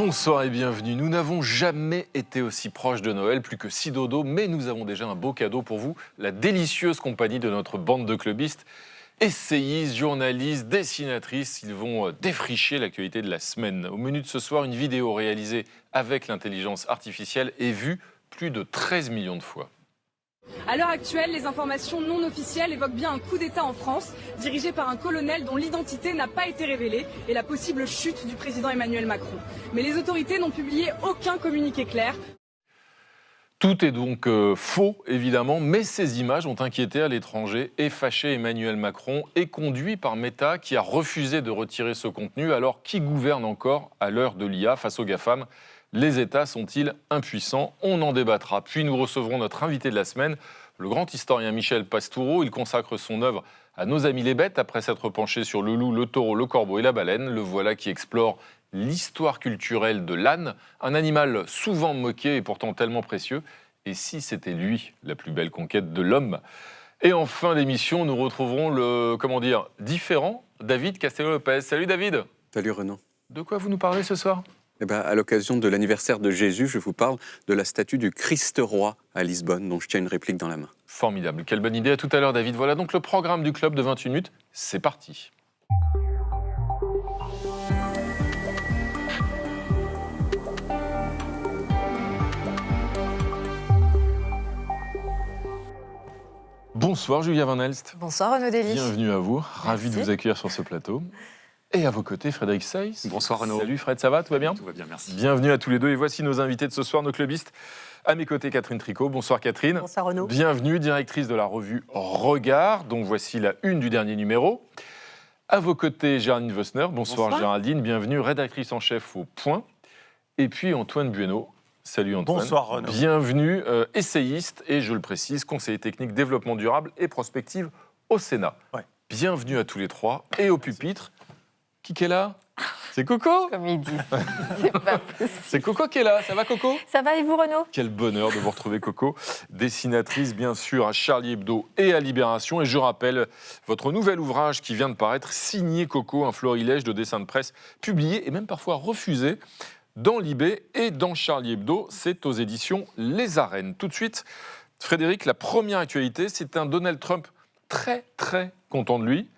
Bonsoir et bienvenue. Nous n'avons jamais été aussi proches de Noël, plus que 6 dodo, mais nous avons déjà un beau cadeau pour vous, la délicieuse compagnie de notre bande de clubistes, essayistes, journalistes, dessinatrices. Ils vont défricher l'actualité de la semaine. Au menu de ce soir, une vidéo réalisée avec l'intelligence artificielle et vue plus de 13 millions de fois. À l'heure actuelle, les informations non officielles évoquent bien un coup d'État en France, dirigé par un colonel dont l'identité n'a pas été révélée et la possible chute du président Emmanuel Macron. Mais les autorités n'ont publié aucun communiqué clair. Tout est donc faux, évidemment, mais ces images ont inquiété à l'étranger et fâché Emmanuel Macron et conduit par Meta qui a refusé de retirer ce contenu. Alors, qui gouverne encore à l'heure de l'IA face aux GAFAM ? Les États sont-ils impuissants ? On en débattra. Puis nous recevrons notre invité de la semaine, le grand historien Michel Pastoureau. Il consacre son œuvre à nos amis les bêtes après s'être penché sur le loup, le taureau, le corbeau et la baleine. Le voilà qui explore l'histoire culturelle de l'âne, un animal souvent moqué et pourtant tellement précieux. Et si c'était lui, la plus belle conquête de l'homme ? Et en fin d'émission, nous retrouverons le, différent David Castello-Lopez. Salut David. Salut Renaud. De quoi vous nous parlez ce soir ? À l'occasion de l'anniversaire de Jésus, je vous parle de la statue du Christ roi à Lisbonne, dont je tiens une réplique dans la main. Formidable, quelle bonne idée. À tout à l'heure David. Voilà donc le programme du club de 28 minutes. C'est parti. Bonsoir Julia Van Elst. Bonsoir Renaud Delis. Bienvenue à vous, ravi de vous accueillir sur ce plateau. Et à vos côtés, Frédéric Seyss. Bonsoir Renaud. Salut Fred, ça va, tout va bien ? Tout va bien, merci. Bienvenue à tous les deux et voici nos invités de ce soir, nos clubistes. À mes côtés, Catherine Tricot. Bonsoir Catherine. Bonsoir Renaud. Bienvenue, directrice de la revue Regard, dont voici la une du dernier numéro. À vos côtés, Géraldine Vossner. Bonsoir Géraldine, bienvenue, rédactrice en chef au Point. Et puis Antoine Bueno. Salut Antoine. Bonsoir Renaud. Bienvenue, essayiste et, je le précise, conseiller technique développement durable et prospective au Sénat. Ouais. Bienvenue à tous les trois et au pupitre. Qui est là ? C'est Coco. Comme ils disent, c'est pas possible. C'est Coco qui est là, ça va Coco ? Ça va et vous Renaud ? Quel bonheur de vous retrouver Coco, dessinatrice bien sûr à Charlie Hebdo et à Libération. Et je rappelle votre nouvel ouvrage qui vient de paraître, signé Coco, un florilège de dessins de presse publiés et même parfois refusés dans Libé et dans Charlie Hebdo. C'est aux éditions Les Arènes. Tout de suite, Frédéric, la première actualité, c'est un Donald Trump très très content de lui.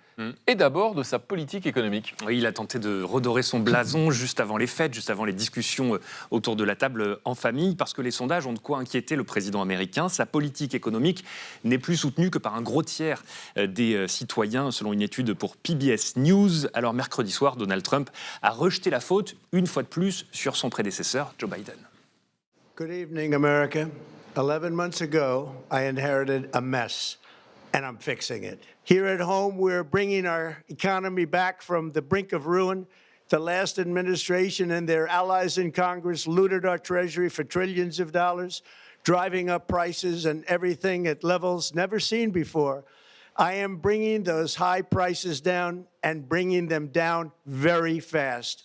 Et d'abord de sa politique économique. Oui, il a tenté de redorer son blason juste avant les fêtes, juste avant les discussions autour de la table en famille, parce que les sondages ont de quoi inquiéter le président américain. Sa politique économique n'est plus soutenue que par un gros tiers des citoyens, selon une étude pour PBS News. Alors mercredi soir, Donald Trump a rejeté la faute, une fois de plus, sur son prédécesseur, Joe Biden. Good evening, America. 11 months ago, I inherited a mess. And I'm fixing it. Here at home, we're bringing our economy back from the brink of ruin. The last administration and their allies in Congress looted our treasury for trillions of dollars, driving up prices and everything at levels never seen before. I am bringing those high prices down and bringing them down very fast.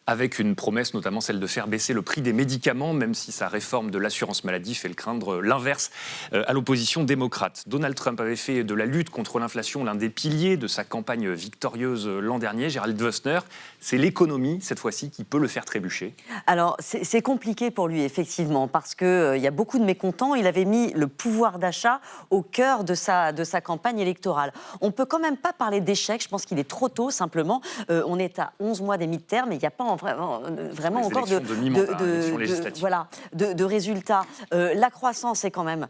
Avec une promesse, notamment celle de faire baisser le prix des médicaments, même si sa réforme de l'assurance maladie fait le craindre l'inverse à l'opposition démocrate. Donald Trump avait fait de la lutte contre l'inflation l'un des piliers de sa campagne victorieuse l'an dernier. Gérald Vossner, c'est l'économie, cette fois-ci, qui peut le faire trébucher. Alors, c'est compliqué pour lui, effectivement, parce qu'il y a beaucoup de mécontents. Il avait mis le pouvoir d'achat au cœur de sa campagne électorale. On ne peut quand même pas parler d'échec. Je pense qu'il est trop tôt, simplement. On est à 11 mois des midterms, mais il n'y a pas vraiment encore de résultats. La croissance est quand même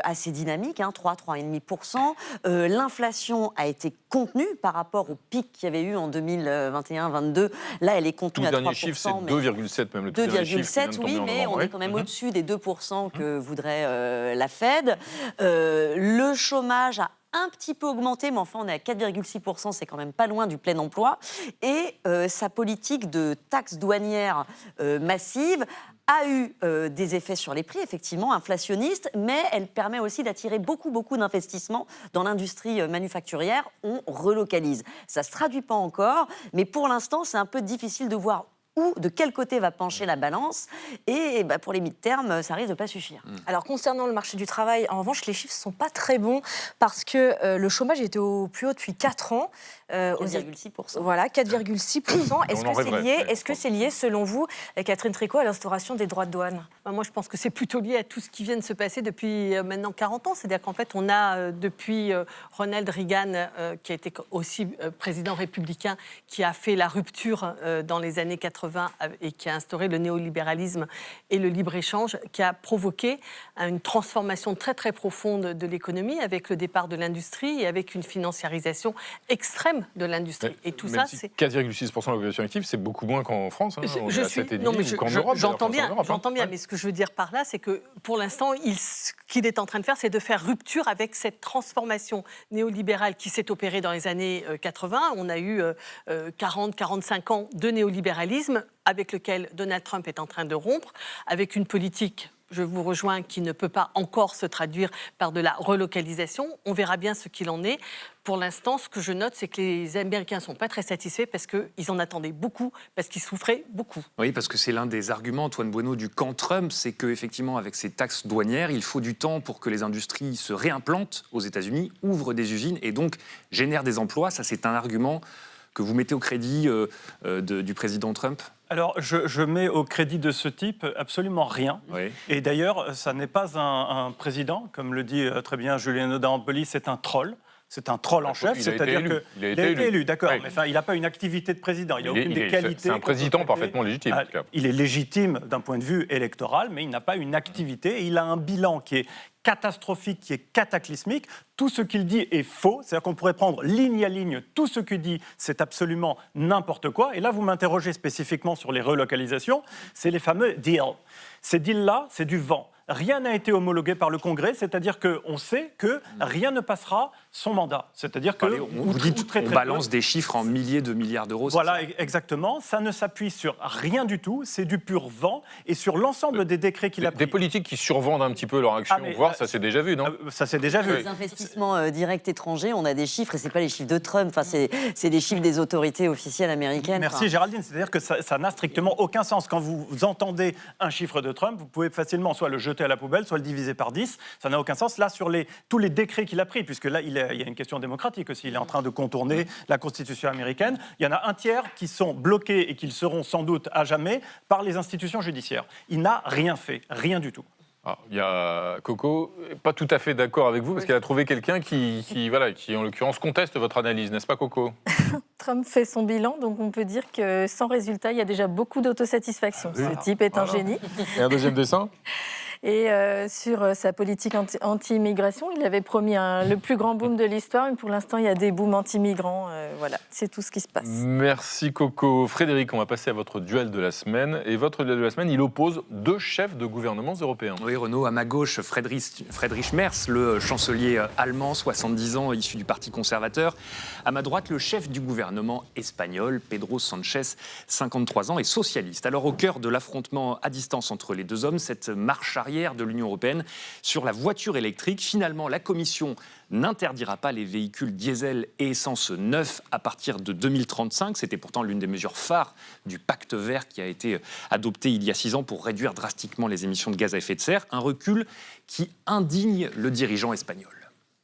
assez dynamique, 3,5%. L'inflation a été contenue par rapport au pic qu'il y avait eu en 2021-22. Là, elle est contenue à 3%. Tout dernier chiffre, c'est 2,7 même. Le 2,7, oui, mais on est quand même au-dessus des 2% que voudrait la Fed. Le chômage a un petit peu augmenté, mais enfin on est à 4,6%, c'est quand même pas loin du plein emploi. Et sa politique de taxes douanières massive a eu des effets sur les prix, effectivement, inflationnistes, mais elle permet aussi d'attirer beaucoup d'investissements dans l'industrie manufacturière. On relocalise. Ça ne se traduit pas encore, mais pour l'instant, c'est un peu difficile de voir où, de quel côté va pencher la balance. Et pour les mi-termes, ça risque de ne pas suffire. Alors, concernant le marché du travail, en revanche, les chiffres ne sont pas très bons parce que le chômage était au plus haut depuis 4 ans. 4,6%. Voilà, 4,6%. Est-ce On en que c'est rêverait, lié, ouais. est-ce que c'est lié, selon vous, Catherine Tricot, à l'instauration des droits de douane ? Moi, je pense que c'est plutôt lié à tout ce qui vient de se passer depuis maintenant 40 ans. C'est-à-dire qu'en fait, on a depuis Ronald Reagan, qui a été aussi président républicain, qui a fait la rupture dans les années 80 et qui a instauré le néolibéralisme et le libre-échange, qui a provoqué une transformation très très profonde de l'économie avec le départ de l'industrie et avec une financiarisation extrême de l'industrie. Et tout ça, si c'est... 4,6% de la population active, c'est beaucoup moins qu'en France. Hein. On est à 7,5 ou qu'en Europe. J'entends d'ailleurs, bien, qu'en Europe, j'entends bien, hein. mais ce que je veux dire par là, c'est que pour l'instant, ce qu'il est en train de faire, c'est de faire rupture avec cette transformation néolibérale qui s'est opérée dans les années 80. On a eu 40-45 ans de néolibéralisme avec lequel Donald Trump est en train de rompre, avec une politique, je vous rejoins, qui ne peut pas encore se traduire par de la relocalisation. On verra bien ce qu'il en est. Pour l'instant, ce que je note, c'est que les Américains ne sont pas très satisfaits parce qu'ils en attendaient beaucoup, parce qu'ils souffraient beaucoup. Oui, parce que c'est l'un des arguments, Antoine Bueno, du camp Trump, c'est qu'effectivement, avec ces taxes douanières, il faut du temps pour que les industries se réimplantent aux États-Unis, ouvrent des usines et donc génèrent des emplois. Ça, c'est un argument que vous mettez au crédit du président Trump ? Alors, je mets au crédit de ce type absolument rien. Oui. Et d'ailleurs, ça n'est pas un président, comme le dit très bien Julien Audin-Ampoli, c'est un troll. C'est un troll en chef, c'est-à-dire qu'il a été élu, d'accord, oui. mais enfin, il n'a pas une activité de président, il n'a aucune des qualités. C'est un président parfaitement légitime. En tout cas. Il est légitime d'un point de vue électoral, mais il n'a pas une activité. Et il a un bilan qui est catastrophique, qui est cataclysmique. Tout ce qu'il dit est faux. C'est-à-dire qu'on pourrait prendre ligne à ligne tout ce qu'il dit, c'est absolument n'importe quoi. Et là, vous m'interrogez spécifiquement sur les relocalisations. C'est les fameux deals. Ces deals-là, c'est du vent. Rien n'a été homologué par le Congrès, c'est-à-dire qu'on sait que rien ne passera son mandat. C'est-à-dire que vous dites on balance des chiffres en milliers de milliards d'euros. Voilà, exactement. Ça ne s'appuie sur rien du tout. C'est du pur vent. Et sur l'ensemble des décrets qu'il a pris. Des politiques qui survendent un petit peu leur action, voire ça s'est déjà vu, non ? Ça s'est déjà vu. Les investissements directs étrangers, on a des chiffres, et ce n'est pas les chiffres de Trump, enfin, c'est des chiffres des autorités officielles américaines. Merci Géraldine, c'est-à-dire que ça n'a strictement aucun sens. Quand vous entendez un chiffre de Trump, vous pouvez facilement soit le jeter à la poubelle, soit le diviser par 10. Ça n'a aucun sens. Là, sur tous les décrets qu'il a pris, puisque là, il y a une question démocratique aussi, il est en train de contourner la Constitution américaine. Il y en a un tiers qui sont bloqués et qui le seront sans doute à jamais par les institutions judiciaires. Il n'a rien fait, rien du tout. Ah, il y a Coco, pas tout à fait d'accord avec vous, parce qu'elle a trouvé quelqu'un qui, en l'occurrence, conteste votre analyse, n'est-ce pas, Coco ? Trump fait son bilan, donc on peut dire que sans résultat, il y a déjà beaucoup d'autosatisfaction. Ce type est un génie. Et un deuxième dessin ? Et sur sa politique anti-immigration, il avait promis le plus grand boom de l'histoire, mais pour l'instant, il y a des booms anti-migrants. Voilà, c'est tout ce qui se passe. Merci Coco. Frédéric, on va passer à votre duel de la semaine. Et votre duel de la semaine, il oppose deux chefs de gouvernements européens. Oui, Renaud, à ma gauche, Friedrich Merz, le chancelier allemand, 70 ans, issu du Parti conservateur. À ma droite, le chef du gouvernement espagnol, Pedro Sánchez, 53 ans, et socialiste. Alors, au cœur de l'affrontement à distance entre les deux hommes, cette marche arrière de l'Union européenne sur la voiture électrique. Finalement, la Commission n'interdira pas les véhicules diesel et essence neufs à partir de 2035. C'était pourtant l'une des mesures phares du pacte vert qui a été adopté il y a 6 ans pour réduire drastiquement les émissions de gaz à effet de serre. Un recul qui indigne le dirigeant espagnol.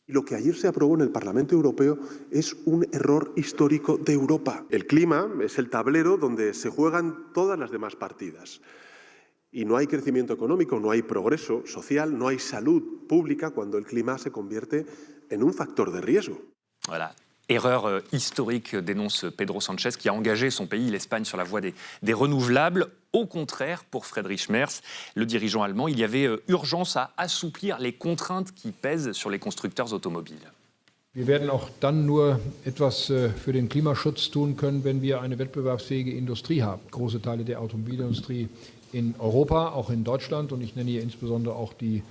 Lo que ayer se aprobó en el Parlamento Europeo es un error histórico de Europa. El clima es el tablero donde se juegan todas las demás partidas. Y no hay crecimiento económico, no hay progreso social, no hay salud pública cuando el clima se convierte en un factor de riesgo. Voilà. Erreur historique, dénonce Pedro Sánchez, qui a engagé son pays, l'Espagne, sur la voie des renouvelables. Au contraire, pour Friedrich Merz, le dirigeant allemand, il y avait urgence à assouplir les contraintes qui pèsent sur les constructeurs automobiles. Wir werden auch dann nur etwas für den Klimaschutz tun können, wenn wir eine wettbewerbsfähige Industrie haben. Große Teile der Automobilindustrie in Europa, auch in Deutschland, und ich nenne hier insbesondere auch die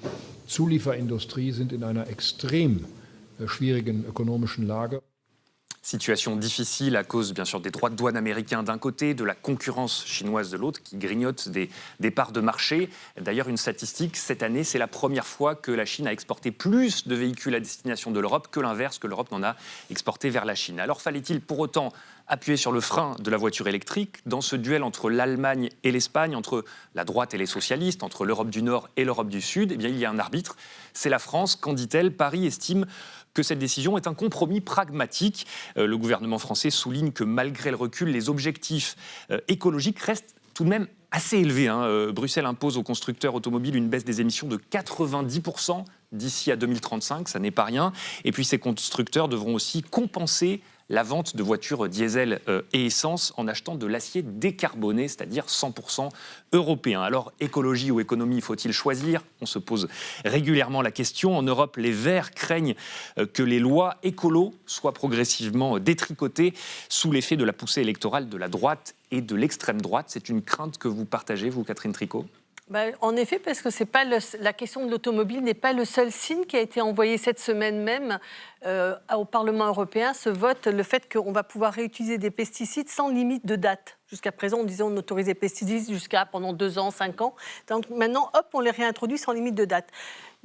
Zulieferindustrie, sind in einer extrem schwierigen ökonomischen Lage. Situation difficile à cause, bien sûr, des droits de douane américains d'un côté, de la concurrence chinoise de l'autre, qui grignote des parts de marché. D'ailleurs, une statistique, cette année, c'est la première fois que la Chine a exporté plus de véhicules à destination de l'Europe que l'inverse, que l'Europe n'en a exporté vers la Chine. Alors, fallait-il pour autant appuyer sur le frein de la voiture électrique dans ce duel entre l'Allemagne et l'Espagne, entre la droite et les socialistes, entre l'Europe du Nord et l'Europe du Sud? Eh bien, il y a un arbitre, c'est la France. Qu'en dit-elle? Paris estime que cette décision est un compromis pragmatique. Le gouvernement français souligne que malgré le recul, les objectifs écologiques restent tout de même assez élevés. Bruxelles impose aux constructeurs automobiles une baisse des émissions de 90% d'ici à 2035, ça n'est pas rien. Et puis ces constructeurs devront aussi compenser la vente de voitures diesel et essence en achetant de l'acier décarboné, c'est-à-dire 100% européen. Alors, écologie ou économie, faut-il choisir ? On se pose régulièrement la question. En Europe, les Verts craignent que les lois écolo soient progressivement détricotées sous l'effet de la poussée électorale de la droite et de l'extrême droite. C'est une crainte que vous partagez, vous, Catherine Tricot ? En effet, parce que la question de l'automobile n'est pas le seul signe qui a été envoyé cette semaine même au Parlement européen. Ce vote, le fait qu'on va pouvoir réutiliser des pesticides sans limite de date. Jusqu'à présent, on disait on autorisait les pesticides jusqu'à pendant 2 ans, 5 ans. Donc maintenant, hop, on les réintroduit sans limite de date.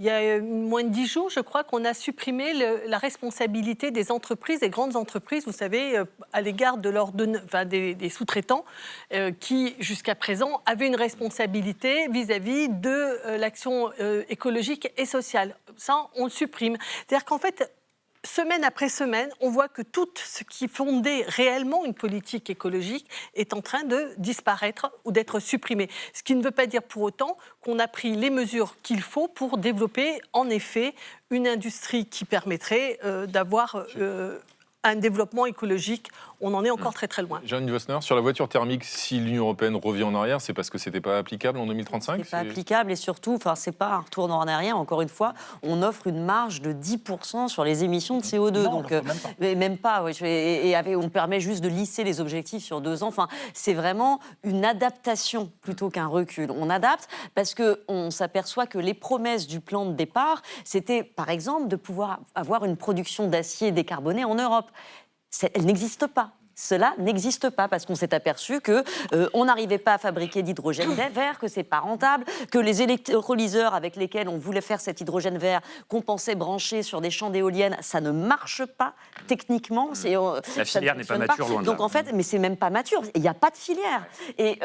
Il y a moins de 10 jours, je crois qu'on a supprimé la responsabilité des entreprises, des grandes entreprises, vous savez, à l'égard de des sous-traitants qui, jusqu'à présent, avaient une responsabilité vis-à-vis de l'action écologique et sociale. Ça, on le supprime. C'est-à-dire qu'en fait, semaine après semaine, on voit que tout ce qui fondait réellement une politique écologique est en train de disparaître ou d'être supprimé. Ce qui ne veut pas dire pour autant qu'on a pris les mesures qu'il faut pour développer en effet une industrie qui permettrait d'avoir un développement écologique. On en est encore très très loin. Jeanne Vossner, sur la voiture thermique, si l'Union européenne revient en arrière, c'est parce que ce n'était pas applicable en 2035 ? C'est pas applicable et surtout, ce n'est pas un retour en arrière. Encore une fois, on offre une marge de 10% sur les émissions de CO2. Non, même pas. On permet juste de lisser les objectifs sur 2 ans. C'est vraiment une adaptation plutôt qu'un recul. On adapte parce qu'on s'aperçoit que les promesses du plan de départ, c'était par exemple de pouvoir avoir une production d'acier décarboné en Europe. Elle n'existe pas. Cela n'existe pas parce qu'on s'est aperçu qu'on n'arrivait pas à fabriquer d'hydrogène vert, que c'est pas rentable, que les électrolyseurs avec lesquels on voulait faire cet hydrogène vert, qu'on pensait brancher sur des champs d'éoliennes, ça ne marche pas techniquement. La filière n'est pas mature, loin de là. Donc en fait, mais c'est même pas mature. Il n'y a pas de filière. Et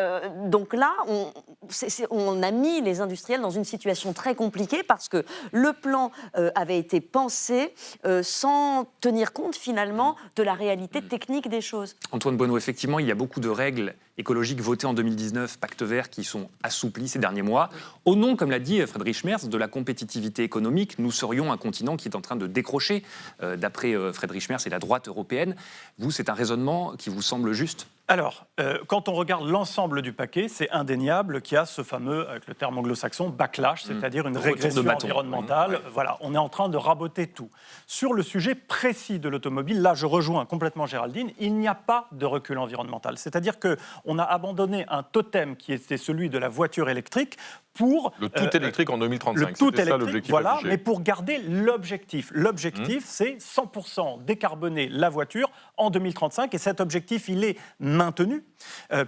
donc là, on a mis les industriels dans une situation très compliquée parce que le plan avait été pensé sans tenir compte finalement de la réalité technique des choses. Antoine Bonneau, effectivement, il y a beaucoup de règles écologiques votées en 2019, Pacte vert, qui sont assouplies ces derniers mois. Au nom, comme l'a dit Friedrich Merz, de la compétitivité économique, nous serions un continent qui est en train de décrocher, d'après Friedrich Merz et la droite européenne. Vous, c'est un raisonnement qui vous semble juste ? Alors, quand on regarde l'ensemble du paquet, c'est indéniable qu'il y a ce fameux, avec le terme anglo-saxon, backlash, c'est-à-dire une régression environnementale. Voilà, on est en train de raboter tout. Sur le sujet précis de l'automobile, là, je rejoins complètement Géraldine, il n'y a pas de recul environnemental. C'est-à-dire qu'on a abandonné un totem qui était celui de la voiture électrique pour... Le tout électrique en 2035, le tout c'était ça électrique, l'objectif voilà, affiché. mais pour garder l'objectif. L'objectif, c'est 100% décarboner la voiture en 2035, et cet objectif, il est maintenu,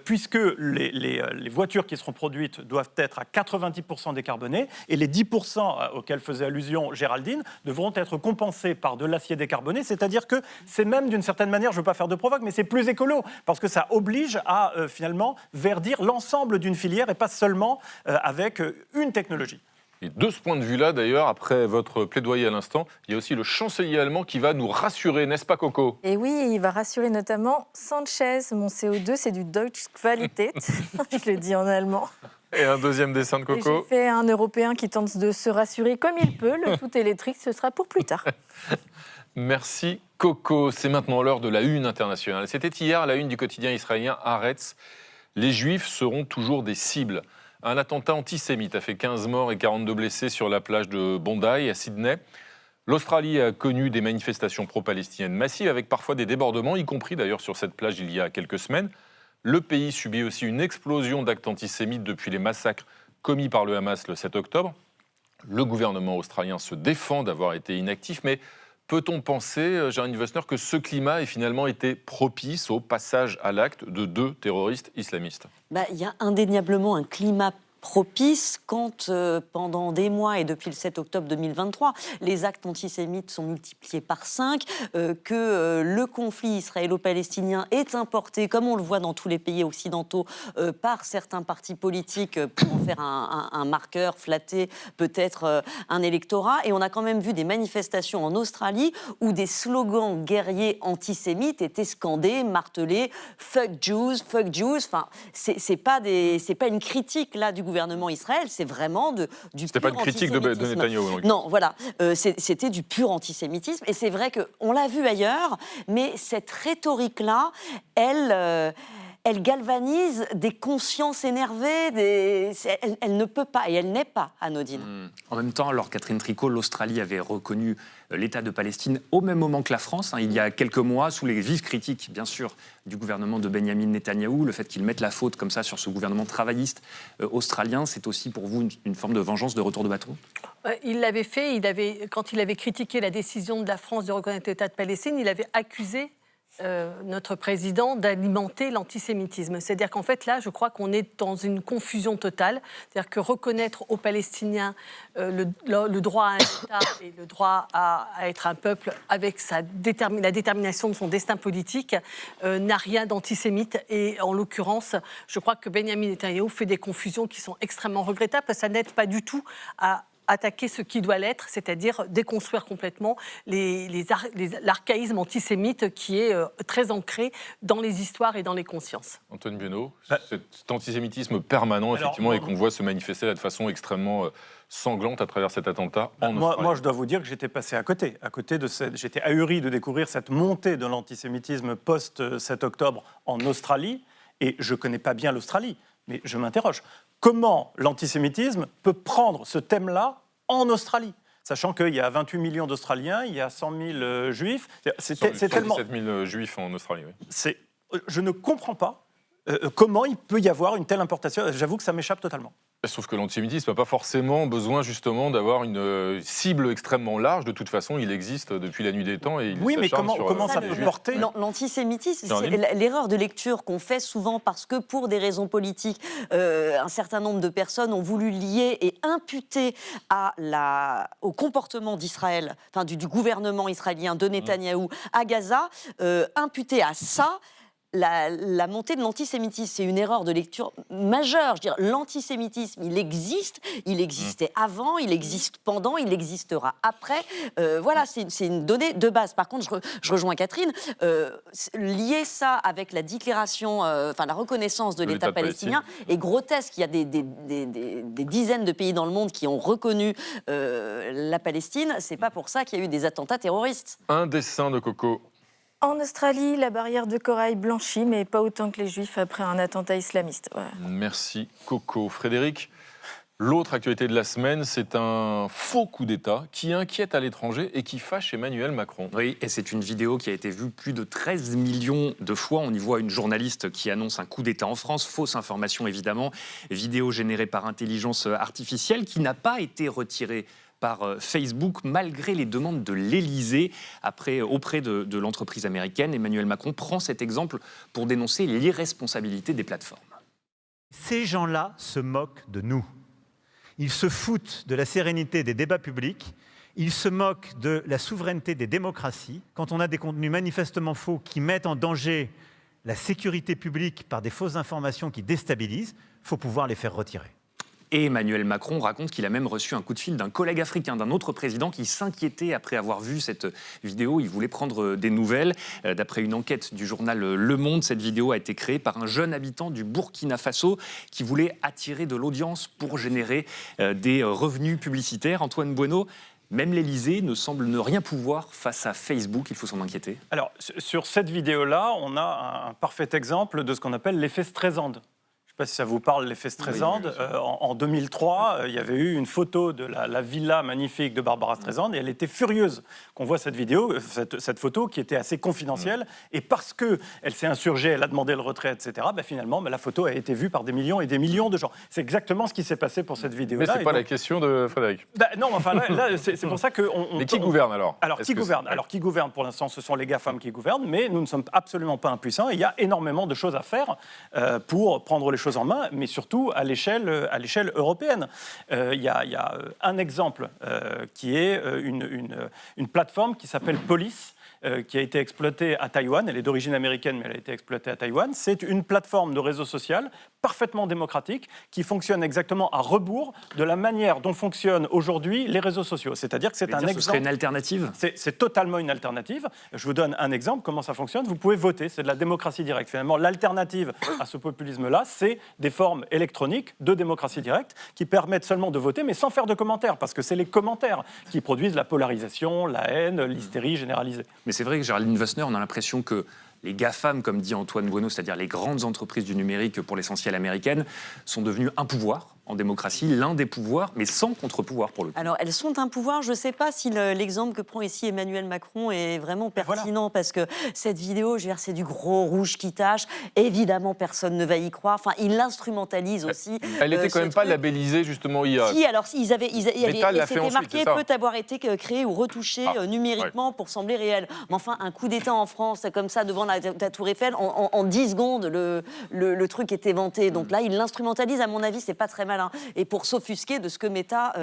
puisque les voitures qui seront produites doivent être à 90% décarbonées, et les 10% auxquels faisait allusion Géraldine devront être compensés par de l'acier décarboné, c'est-à-dire que c'est même d'une certaine manière, je ne veux pas faire de provoque, mais c'est plus écolo, parce que ça oblige à finalement verdir l'ensemble d'une filière et pas seulement avec une technologie. Et de ce point de vue-là, d'ailleurs, après votre plaidoyer à l'instant, il y a aussi le chancelier allemand qui va nous rassurer, n'est-ce pas, Coco ? Et oui, il va rassurer notamment Sanchez. Mon CO2, c'est du Deutsche Qualität. Je le dis en allemand. Et un deuxième dessin de Coco. J'ai fait un Européen qui tente de se rassurer comme il peut. Le tout électrique, ce sera pour plus tard. Merci, Coco. C'est maintenant l'heure de la une internationale. C'était hier la une du quotidien israélien Haaretz. Les Juifs seront toujours des cibles. Un attentat antisémite a fait 15 morts et 42 blessés sur la plage de Bondi, à Sydney. L'Australie a connu des manifestations pro-palestiniennes massives, avec parfois des débordements, y compris d'ailleurs sur cette plage il y a quelques semaines. Le pays subit aussi une explosion d'actes antisémites depuis les massacres commis par le Hamas le 7 octobre. Le gouvernement australien se défend d'avoir été inactif, mais peut-on penser, Géraldine Vossner, que ce climat ait finalement été propice au passage à l'acte de 2 terroristes islamistes ? Il y a indéniablement un climat propice quand, pendant des mois et depuis le 7 octobre 2023, les actes antisémites sont multipliés par 5, que le conflit israélo-palestinien est importé, comme on le voit dans tous les pays occidentaux, par certains partis politiques pour en faire un marqueur, flatter peut-être un électorat. Et on a quand même vu des manifestations en Australie où des slogans guerriers antisémites étaient scandés, martelés, « fuck Jews », enfin, c'est pas une critique là du gouvernement Israël, c'est vraiment du C'était pas une critique de Netanyahou. Non, voilà, c'était du pur antisémitisme. Et c'est vrai qu'on l'a vu ailleurs, mais cette rhétorique-là, elle galvanise des consciences énervées, elle ne peut pas, et elle n'est pas anodine. En même temps, alors Catherine Tricot, l'Australie avait reconnu l'État de Palestine au même moment que la France, il y a quelques mois, sous les vives critiques, bien sûr, du gouvernement de Benyamin Netanyahou. Le fait qu'il mette la faute comme ça sur ce gouvernement travailliste australien, c'est aussi pour vous une forme de vengeance, de retour de bâton ? Il l'avait fait, quand il avait critiqué la décision de la France de reconnaître l'État de Palestine, il avait accusé notre président d'alimenter l'antisémitisme. C'est-à-dire qu'en fait, là, je crois qu'on est dans une confusion totale. C'est-à-dire que reconnaître aux Palestiniens le droit à un État et le droit à être un peuple avec la détermination de son destin politique n'a rien d'antisémite. Et en l'occurrence, je crois que Benyamin Netanyahou fait des confusions qui sont extrêmement regrettables parce que ça n'aide pas du tout à attaquer ce qui doit l'être, c'est-à-dire déconstruire complètement l'archaïsme antisémite qui est très ancré dans les histoires et dans les consciences. Antoine Buono, cet antisémitisme permanent, effectivement, et qu'on voit se manifester là de façon extrêmement sanglante à travers cet attentat en Australie. Moi, je dois vous dire que j'étais passé à côté j'étais ahuri de découvrir cette montée de l'antisémitisme post-7 octobre en Australie, et je ne connais pas bien l'Australie, mais je m'interroge. Comment l'antisémitisme peut prendre ce thème-là en Australie, sachant qu'il y a 28 millions d'Australiens, il y a 100 000 juifs. C'est tellement... 117 000 juifs en Australie, oui. Je ne comprends pas comment il peut y avoir une telle importation. J'avoue que ça m'échappe totalement. Sauf que l'antisémitisme n'a pas forcément besoin justement d'avoir une cible extrêmement large. De toute façon, il existe depuis la nuit des temps. Et oui, mais comment ça peut porter l'antisémitisme, c'est l'erreur de lecture qu'on fait souvent parce que pour des raisons politiques, un certain nombre de personnes ont voulu lier et imputer au comportement d'Israël, enfin du gouvernement israélien de Netanyahou à Gaza, imputer à ça la montée de l'antisémitisme. C'est une erreur de lecture majeure. Je veux dire, l'antisémitisme, il existait avant, il existe pendant, il existera après. Voilà, c'est une donnée de base. Par contre, je rejoins Catherine, lier ça avec la déclaration, la reconnaissance de l'État palestinien est grotesque. Il y a des dizaines de pays dans le monde qui ont reconnu la Palestine. C'est pas pour ça qu'il y a eu des attentats terroristes. Un dessin de Coco. En Australie, la barrière de corail blanchit, mais pas autant que les Juifs après un attentat islamiste. Ouais. Merci Coco. Frédéric, l'autre actualité de la semaine, c'est un faux coup d'État qui inquiète à l'étranger et qui fâche Emmanuel Macron. Oui, et c'est une vidéo qui a été vue plus de 13 millions de fois. On y voit une journaliste qui annonce un coup d'État en France. Fausse information, évidemment. Vidéo générée par intelligence artificielle qui n'a pas été retirée par Facebook, malgré les demandes de l'Élysée. Auprès de l'entreprise américaine, Emmanuel Macron prend cet exemple pour dénoncer l'irresponsabilité des plateformes. Ces gens-là se moquent de nous. Ils se foutent de la sérénité des débats publics. Ils se moquent de la souveraineté des démocraties. Quand on a des contenus manifestement faux qui mettent en danger la sécurité publique par des fausses informations qui déstabilisent, il faut pouvoir les faire retirer. Et Emmanuel Macron raconte qu'il a même reçu un coup de fil d'un collègue africain, d'un autre président qui s'inquiétait après avoir vu cette vidéo. Il voulait prendre des nouvelles. D'après une enquête du journal Le Monde, cette vidéo a été créée par un jeune habitant du Burkina Faso qui voulait attirer de l'audience pour générer des revenus publicitaires. Antoine Buono, même l'Élysée ne semble ne rien pouvoir face à Facebook. Il faut s'en inquiéter. Alors, sur cette vidéo-là, on a un parfait exemple de ce qu'on appelle l'effet Streisand. Je ne sais pas si ça vous parle, l'effet Streisand. Oui, en 2003, il y avait eu une photo de la villa magnifique de Barbara Streisand et elle était furieuse qu'on voit cette vidéo, cette photo qui était assez confidentielle. Et parce qu'elle s'est insurgée, elle a demandé le retrait, etc., finalement, la photo a été vue par des millions et des millions de gens. C'est exactement ce qui s'est passé pour cette vidéo-là. Mais ce n'est pas la question de Frédéric. Non, enfin là c'est pour ça que... Mais qui gouverne alors ? Qui gouverne pour l'instant, ce sont les GAFAM qui gouvernent, mais nous ne sommes absolument pas impuissants. Et il y a énormément de choses à faire pour prendre les choses choses en main, mais surtout à l'échelle européenne. Il y a un exemple qui est une plateforme qui s'appelle Police, qui a été exploitée à Taïwan. Elle est d'origine américaine, mais elle a été exploitée à Taïwan. C'est une plateforme de réseau social parfaitement démocratique qui fonctionne exactement à rebours de la manière dont fonctionnent aujourd'hui les réseaux sociaux. C'est-à-dire que c'est un exemple... Ce serait une alternative ? C'est totalement une alternative. Je vous donne un exemple, comment ça fonctionne. Vous pouvez voter, c'est de la démocratie directe. Finalement, l'alternative à ce populisme-là, c'est des formes électroniques de démocratie directe qui permettent seulement de voter, mais sans faire de commentaires, parce que c'est les commentaires qui produisent la polarisation, la haine, l'hystérie généralisée. Mais c'est vrai que Géraldine Wössner, on a l'impression que les GAFAM, comme dit Antoine Bueno, c'est-à-dire les grandes entreprises du numérique pour l'essentiel américaines, sont devenues un pouvoir en démocratie, l'un des pouvoirs, mais sans contre-pouvoir pour le coup. Alors, elles sont un pouvoir. Je ne sais pas si l'exemple que prend ici Emmanuel Macron est vraiment pertinent, parce que cette vidéo, je veux dire, c'est du gros rouge qui tâche. Évidemment, personne ne va y croire. Enfin, il l'instrumentalise aussi. Elle n'était quand même pas labellisée, justement, IA. Si, alors, c'était marqué, peut avoir été créé ou retouché numériquement pour sembler réel. Mais enfin, un coup d'État en France, comme ça, devant la Tour Eiffel, en 10 secondes, le truc est éventé. Donc là, il l'instrumentalise, à mon avis, c'est pas très malin. Et pour s'offusquer de ce que Meta,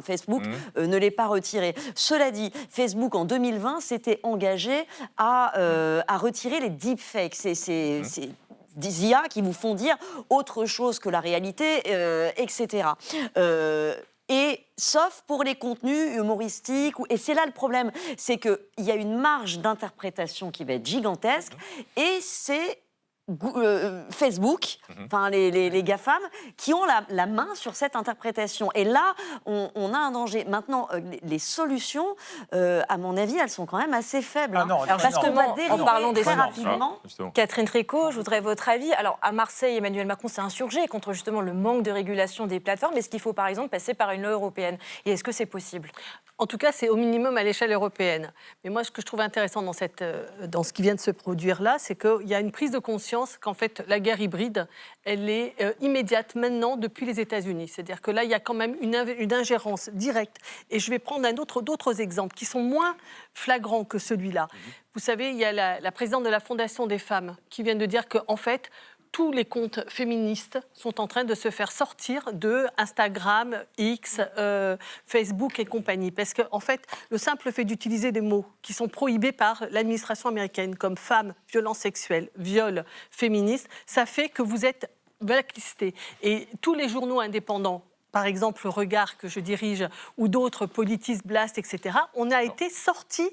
Facebook, ne l'ait pas retiré. Cela dit, Facebook, en 2020, s'était engagé à retirer les deepfakes. C'est des IA qui vous font dire autre chose que la réalité, etc. Et sauf pour les contenus humoristiques. Et c'est là le problème, c'est qu'il y a une marge d'interprétation qui va être gigantesque, et c'est Facebook, enfin les GAFAM, qui ont la main sur cette interprétation. Et là, on a un danger. Maintenant, les solutions, à mon avis, elles sont quand même assez faibles. Parce qu'on va dériver en parlant des très rapidement. Catherine Tricot, je voudrais votre avis. Alors, à Marseille, Emmanuel Macron s'est insurgé contre justement le manque de régulation des plateformes. Est-ce qu'il faut, par exemple, passer par une loi européenne? Et est-ce que c'est possible? En tout cas, c'est au minimum à l'échelle européenne. Mais moi, ce que je trouve intéressant dans ce qui vient de se produire là, c'est qu'il y a une prise de conscience qu'en fait, la guerre hybride, elle est immédiate maintenant depuis les États-Unis. C'est-à-dire que là, il y a quand même une ingérence directe. Et je vais prendre d'autres exemples qui sont moins flagrants que celui-là. Vous savez, il y a la présidente de la Fondation des femmes qui vient de dire qu'en fait, tous les comptes féministes sont en train de se faire sortir de Instagram, X, Facebook et compagnie. Parce qu'en fait, le simple fait d'utiliser des mots qui sont prohibés par l'administration américaine, comme femme, violence sexuelle, viol, féministe, ça fait que vous êtes blacklisté. Et tous les journaux indépendants, par exemple le Regard que je dirige, ou d'autres, Politis, Blast, etc., on a été sortis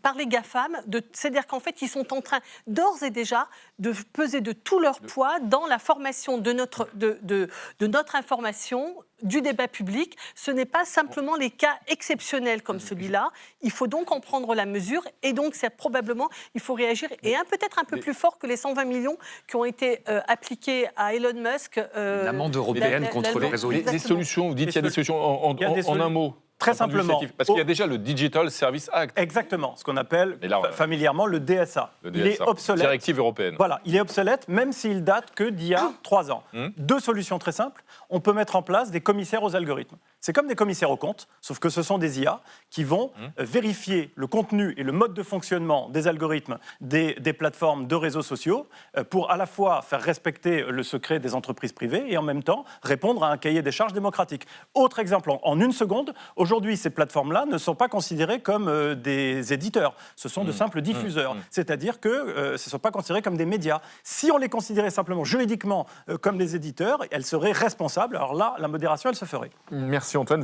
par les GAFAM, c'est-à-dire qu'en fait, ils sont en train d'ores et déjà de peser de tout leur poids dans la formation de notre information, du débat public. Ce n'est pas simplement les cas exceptionnels comme celui-là. Il faut donc en prendre la mesure, et donc c'est probablement, il faut réagir, et peut-être un peu plus fort que les 120 millions qui ont été appliqués à Elon Musk. L'amende européenne contre les réseaux. Des solutions, vous dites qu'il y a des solutions en un mot. Très simplement. Parce qu'il y a déjà le Digital Service Act. Exactement, ce qu'on appelle familièrement le DSA. Il est obsolète. Directive européenne. Voilà, il est obsolète, même s'il date que d'il y a 3 ans. Deux solutions très simples. On peut mettre en place des commissaires aux algorithmes. C'est comme des commissaires aux comptes, sauf que ce sont des IA qui vont vérifier le contenu et le mode de fonctionnement des algorithmes des plateformes de réseaux sociaux pour à la fois faire respecter le secret des entreprises privées et en même temps répondre à un cahier des charges démocratique. Autre exemple, en une seconde, aujourd'hui ces plateformes-là ne sont pas considérées comme des éditeurs, ce sont de simples diffuseurs, c'est-à-dire que ce ne sont pas considérés comme des médias. Si on les considérait simplement juridiquement comme des éditeurs, elles seraient responsables, alors là, la modération, elle se ferait. Merci Antoine.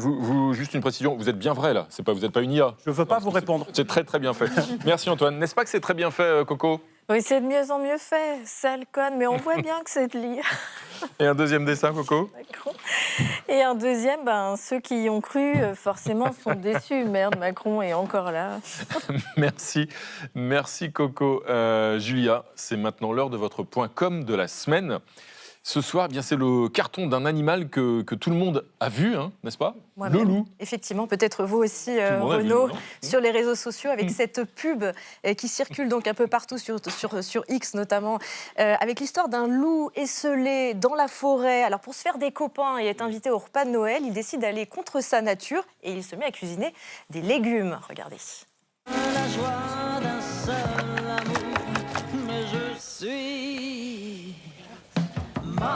Juste une précision, vous êtes bien vrai là, vous n'êtes pas une IA. Je ne veux pas vous répondre. C'est très très bien fait. Merci Antoine. N'est-ce pas que c'est très bien fait, Coco? Oui, c'est de mieux en mieux fait, sale conne, mais on voit bien que c'est de l'IA. Et un deuxième dessin, Coco? Et un deuxième, ceux qui y ont cru, forcément, sont déçus. Merde, Macron est encore là. Merci Coco. Julia, c'est maintenant l'heure de votre point com de la semaine. Ce soir, c'est le carton d'un animal que tout le monde a vu, n'est-ce pas? Le loup. Effectivement, peut-être vous aussi, Renaud, sur les réseaux sociaux, avec cette pub qui circule donc un peu partout sur X notamment, avec l'histoire d'un loup esselé dans la forêt. Alors pour se faire des copains et être invité au repas de Noël, il décide d'aller contre sa nature et il se met à cuisiner des légumes. Regardez. La joie d'un seul amour, mais je suis mal.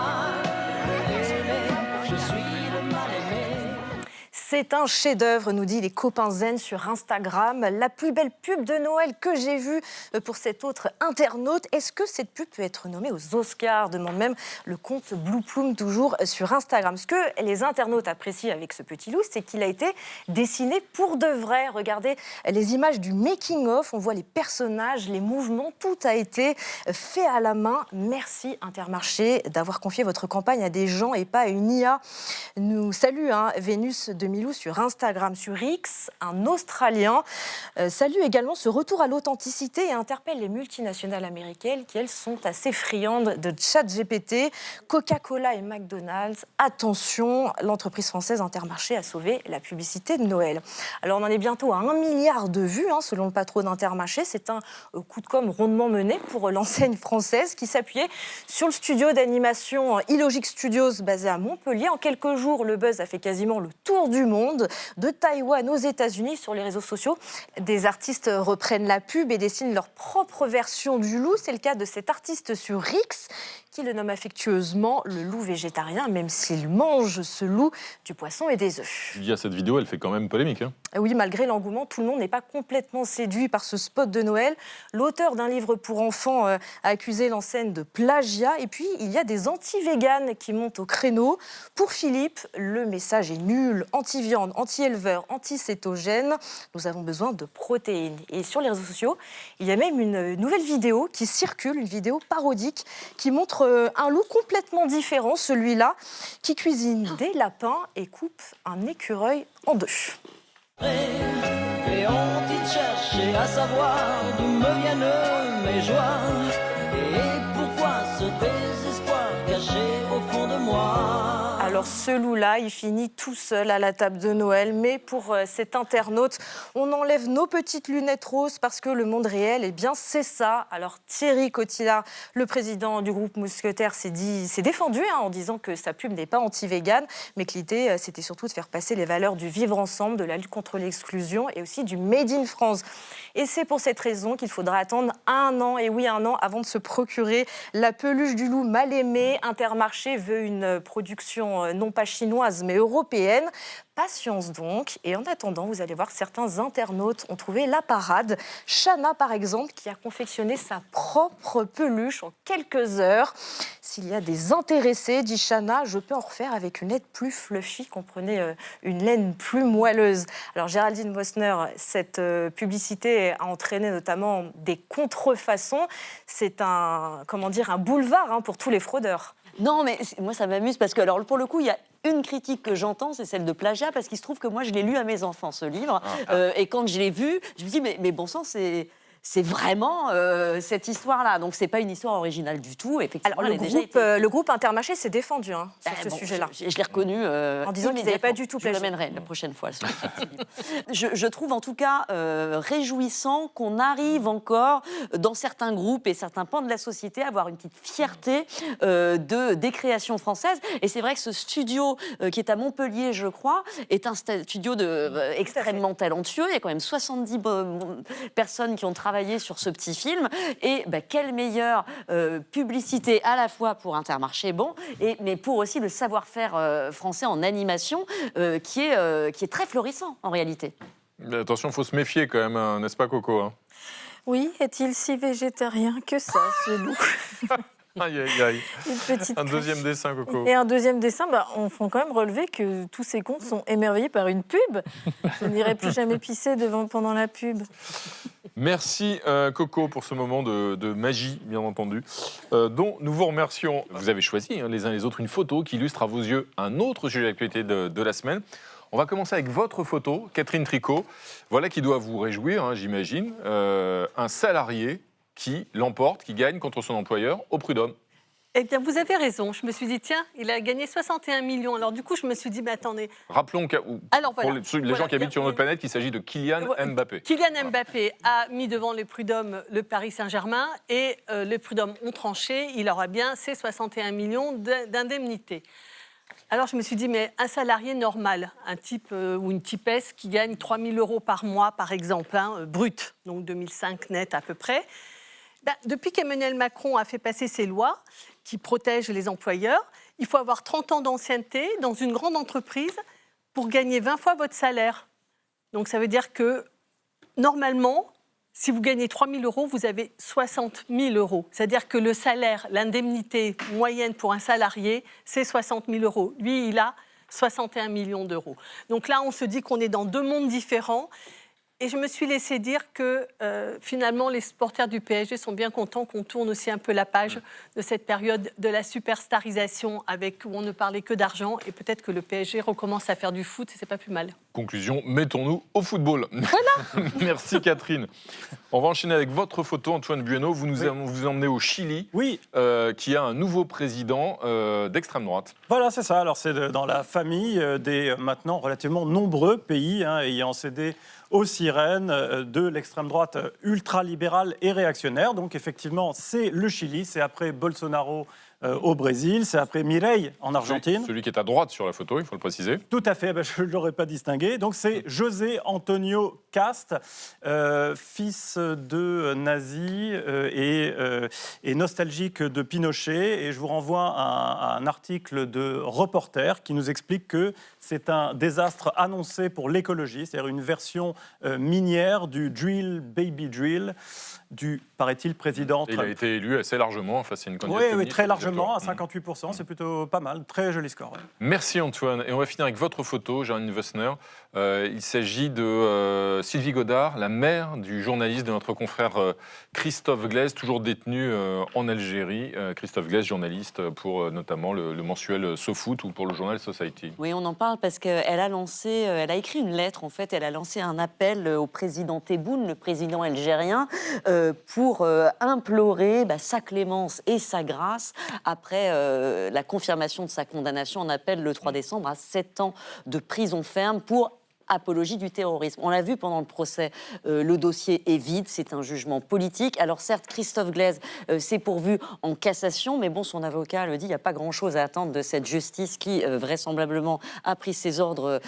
C'est un chef-d'œuvre, nous dit les copains zen sur Instagram. La plus belle pub de Noël que j'ai vue pour cet autre internaute. Est-ce que cette pub peut être nommée aux Oscars ? Demande même le compte Blue Plume, toujours sur Instagram. Ce que les internautes apprécient avec ce petit loup, c'est qu'il a été dessiné pour de vrai. Regardez les images du making-of, on voit les personnages, les mouvements, tout a été fait à la main. Merci Intermarché d'avoir confié votre campagne à des gens et pas à une IA. Nous salue Vénus de Milou sur Instagram, sur X, un Australien. Salue également ce retour à l'authenticité et interpelle les multinationales américaines qui, elles, sont assez friandes de ChatGPT. Coca-Cola et McDonald's, attention, l'entreprise française Intermarché a sauvé la publicité de Noël. Alors on en est bientôt à 1 milliard de vues, selon le patron d'Intermarché. C'est un coup de com' rondement mené pour l'enseigne française qui s'appuyait sur le studio d'animation Illogic Studios basé à Montpellier. En quelques jours, le buzz a fait quasiment le tour du monde, de Taïwan aux États-Unis. Sur les réseaux sociaux, des artistes reprennent la pub et dessinent leur propre version du loup. C'est le cas de cet artiste sur X qui le nomme affectueusement le loup végétarien, même s'il mange, ce loup, du poisson et des œufs. Il y a cette vidéo, elle fait quand même polémique. Oui, malgré l'engouement, tout le monde n'est pas complètement séduit par ce spot de Noël. L'auteur d'un livre pour enfants a accusé l'enseigne de plagiat. Et puis, il y a des anti-véganes qui montent au créneau. Pour Philippe, le message est nul. Anti-viande, anti-éleveur, anti-cétogène. Nous avons besoin de protéines. Et sur les réseaux sociaux, il y a même une nouvelle vidéo qui circule, une vidéo parodique qui montre un loup complètement différent, celui-là, qui cuisine des lapins et coupe un écureuil en deux. Et ont-ils cherché à savoir d'où me viennent mes joies et pourquoi ce désespoir caché au fond de moi? Alors ce loup-là, il finit tout seul à la table de Noël, mais pour cet internaute, on enlève nos petites lunettes roses parce que le monde réel, eh bien c'est ça. Alors Thierry Cotillard, le président du groupe Mousquetaires, s'est défendu en disant que sa pub n'est pas anti-végane, mais que l'idée, c'était surtout de faire passer les valeurs du vivre ensemble, de la lutte contre l'exclusion et aussi du Made in France. Et c'est pour cette raison qu'il faudra attendre 1 an, et oui 1 an, avant de se procurer la peluche du loup mal aimé. Intermarché veut une production non pas chinoise mais européenne. Patience donc, et en attendant, vous allez voir, certains internautes ont trouvé la parade. Chana, par exemple, qui a confectionné sa propre peluche en quelques heures. S'il y a des intéressés, dit Chana, je peux en refaire avec une laine plus fluffy, comprenez, une laine plus moelleuse. Alors Géraldine Mosner, cette publicité a entraîné notamment des contrefaçons. C'est un boulevard pour tous les fraudeurs. Non, mais moi, ça m'amuse parce que, alors, pour le coup, il y a une critique que j'entends, c'est celle de plagiat, parce qu'il se trouve que moi, je l'ai lu à mes enfants, ce livre. Et quand je l'ai vu, je me dis, mais bon sang, c'est vraiment cette histoire-là. Donc, c'est pas une histoire originale du tout. Effectivement, alors, le groupe Intermarché s'est défendu sur ce sujet-là. Je l'ai reconnu en disant qu'ils n'avaient pas du tout plagié. Je l'amènerai la prochaine fois. Je trouve en tout cas réjouissant qu'on arrive encore dans certains groupes et certains pans de la société à avoir une petite fierté des créations françaises. Et c'est vrai que ce studio qui est à Montpellier, je crois, est un studio extrêmement talentueux. Il y a quand même 70 personnes qui ont travaillé sur ce petit film, et quelle meilleure publicité à la fois pour Intermarché, mais pour aussi le savoir-faire français en animation qui est très florissant en réalité. Mais attention, il faut se méfier quand même, n'est-ce pas Coco Oui, est-il si végétarien que ça, ce loup? Aïe, aïe, aïe. Un deuxième dessin, Coco. Et un deuxième dessin, on faut quand même relever que tous ces comptes sont émerveillés par une pub. Je n'irai plus jamais pisser pendant la pub. Merci Coco pour ce moment de magie, bien entendu, dont nous vous remercions. Vous avez choisi les uns les autres une photo qui illustre à vos yeux un autre sujet d'actualité de la semaine. On va commencer avec votre photo, Catherine Tricot. Voilà qui doit vous réjouir, j'imagine. Un salarié qui l'emporte, qui gagne contre son employeur au prud'homme. Eh bien, vous avez raison. Je me suis dit, tiens, il a gagné 61 millions. Alors, du coup, je me suis dit, mais attendez. Rappelons pour les gens qui habitent sur notre planète qu'il s'agit de Kylian Mbappé. Kylian Mbappé a mis devant les prud'hommes le Paris Saint-Germain et les prud'hommes ont tranché. Il aura bien ses 61 millions d'indemnité. Alors, je me suis dit, mais un salarié normal, un type ou une typesse qui gagne 3 000 € par mois, par exemple, brut, donc 2005 net à peu près, depuis qu'Emmanuel Macron a fait passer ses lois qui protègent les employeurs, il faut avoir 30 ans d'ancienneté dans une grande entreprise pour gagner 20 fois votre salaire. Donc ça veut dire que, normalement, si vous gagnez 3 000 euros, vous avez 60 000 euros. C'est-à-dire que le salaire, l'indemnité moyenne pour un salarié, c'est 60 000 euros. Lui, il a 61 millions d'euros. Donc là, on se dit qu'on est dans deux mondes différents. Et je me suis laissé dire que finalement, les supporters du PSG sont bien contents qu'on tourne aussi un peu la page de cette période de la superstarisation où on ne parlait que d'argent. Et peut-être que le PSG recommence à faire du foot et c'est pas plus mal. Conclusion, mettons-nous au football. Voilà. Merci Catherine. On va enchaîner avec votre photo, Antoine Bueno. Vous nous emmenez au Chili, qui a un nouveau président d'extrême droite. Voilà, c'est ça. Alors c'est dans la famille des maintenant relativement nombreux pays ayant cédé aux sirènes de l'extrême droite ultralibérale et réactionnaire. Donc effectivement, c'est le Chili, c'est après Bolsonaro au Brésil, c'est après Milei en Argentine. Celui qui est à droite sur la photo, il faut le préciser. Tout à fait, je ne l'aurais pas distingué. Donc c'est José Antonio Cast, fils de nazi et nostalgique de Pinochet. Et je vous renvoie à un article de Reporter qui nous explique que c'est un désastre annoncé pour l'écologie, c'est-à-dire une version minière du drill, baby drill, du, paraît-il, président Trump. Il a été élu assez largement, enfin c'est une candidature. Oui, très largement, à 58%, c'est plutôt pas mal, très joli score. Ouais. Merci Antoine, et on va finir avec votre photo, Jeanne Wessner. Il s'agit de Sylvie Godard, la mère du journaliste de notre confrère Christophe Glaise, toujours détenu en Algérie. Christophe Glaise, journaliste pour notamment le mensuel SoFoot ou pour le journal Society. Oui, on en parle parce qu'elle a écrit une lettre, en fait, elle a lancé un appel au président Tebboune, le président algérien, pour implorer sa clémence et sa grâce après la confirmation de sa condamnation en appel le 3 décembre à 7 ans de prison ferme pour apologie du terrorisme. On l'a vu pendant le procès, le dossier est vide, c'est un jugement politique. Alors certes, Christophe Glaise s'est pourvu en cassation, mais bon, son avocat le dit, il n'y a pas grand-chose à attendre de cette justice qui, vraisemblablement, a pris ses ordres